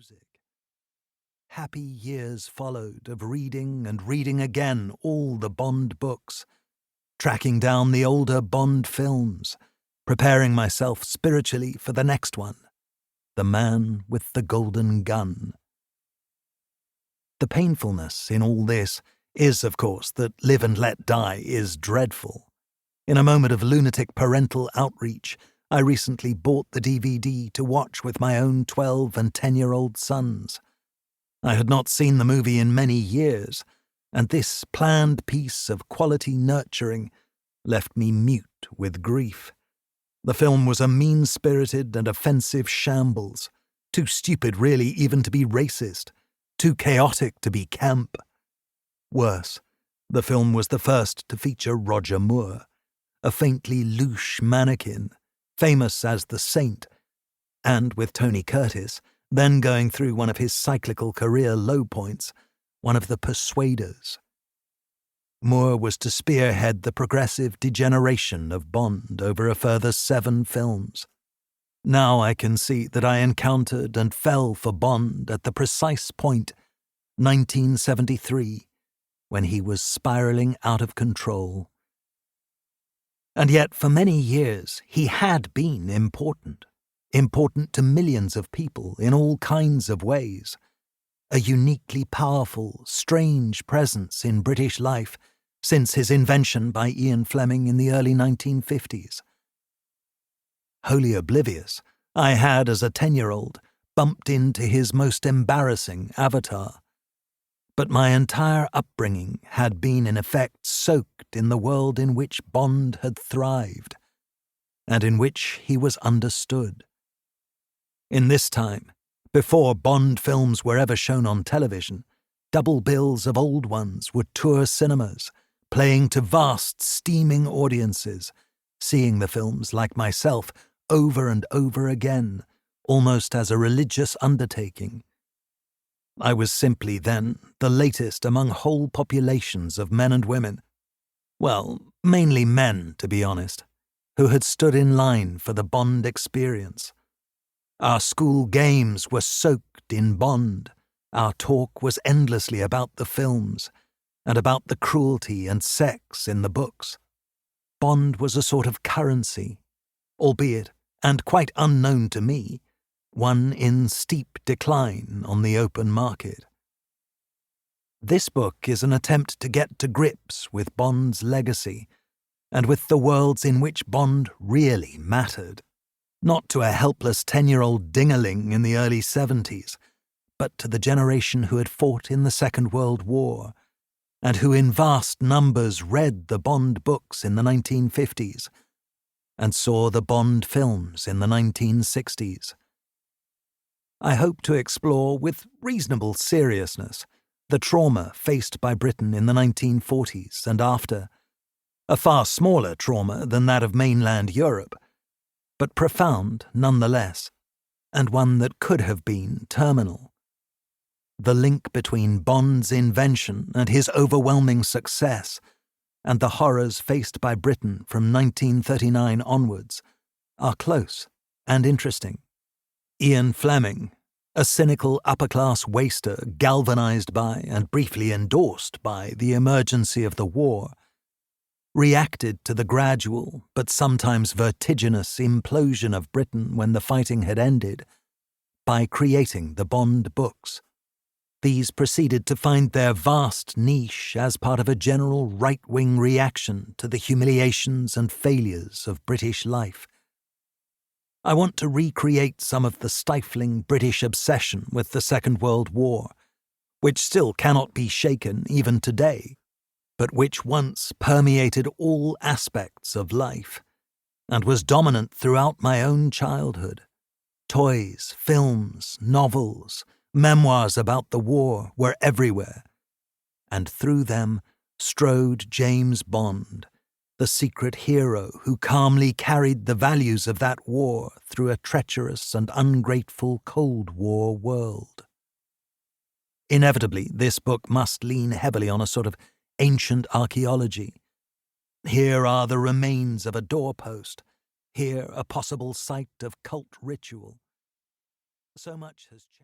music. Happy years followed of reading and reading again all the Bond books, tracking down the older Bond films, preparing myself spiritually for the next one, The Man with the Golden Gun. The painfulness in all this is, of course, that Live and Let Die is dreadful. In a moment of lunatic parental outreach, I recently bought the DVD to watch with my own 12 and 10-year-old sons. I had not seen the movie in many years, and this planned piece of quality nurturing left me mute with grief. The film was a mean-spirited and offensive shambles, too stupid really even to be racist, too chaotic to be camp. Worse, the film was the first to feature Roger Moore, a faintly louche mannequin, famous as the Saint, and with Tony Curtis, then going through one of his cyclical career low points, one of the persuaders. Moore was to spearhead the progressive degeneration of Bond over a further 7 films. Now I can see that I encountered and fell for Bond at the precise point, 1973, when he was spiraling out of control. And yet for many years he had been important to millions of people in all kinds of ways, a uniquely powerful, strange presence in British life since his invention by Ian Fleming in the early 1950s. Wholly oblivious, I had, as a 10-year-old, bumped into his most embarrassing avatar. But my entire upbringing had been in effect soaked in the world in which Bond had thrived, and in which he was understood. In this time, before Bond films were ever shown on television, double bills of old ones would tour cinemas, playing to vast, steaming audiences, seeing the films, like myself, over and over again, almost as a religious undertaking. I was simply then the latest among whole populations of men and women, well, mainly men, to be honest, who had stood in line for the Bond experience. Our school games were soaked in Bond. Our talk was endlessly about the films and about the cruelty and sex in the books. Bond was a sort of currency, albeit, and quite unknown to me, one in steep decline on the open market. This book is an attempt to get to grips with Bond's legacy and with the worlds in which Bond really mattered. Not to a helpless 10-year-old dingaling in the early 70s, but to the generation who had fought in the Second World War, and who in vast numbers read the Bond books in the 1950s, and saw the Bond films in the 1960s. I hope to explore with reasonable seriousness the trauma faced by Britain in the 1940s and after, a far smaller trauma than that of mainland Europe, but profound nonetheless, and one that could have been terminal. The link between Bond's invention and his overwhelming success and the horrors faced by Britain from 1939 onwards are close and interesting. Ian Fleming, a cynical upper-class waster galvanized by and briefly endorsed by the emergency of the war, reacted to the gradual but sometimes vertiginous implosion of Britain when the fighting had ended by creating the Bond books. These proceeded to find their vast niche as part of a general right-wing reaction to the humiliations and failures of British life. I want to recreate some of the stifling British obsession with the Second World War, which still cannot be shaken even today, but which once permeated all aspects of life and was dominant throughout my own childhood. Toys, films, novels, memoirs about the war were everywhere, and through them strode James Bond, the secret hero who calmly carried the values of that war through a treacherous and ungrateful Cold War world. Inevitably, this book must lean heavily on a sort of ancient archaeology. Here are the remains of a doorpost, here a possible site of cult ritual. So much has changed.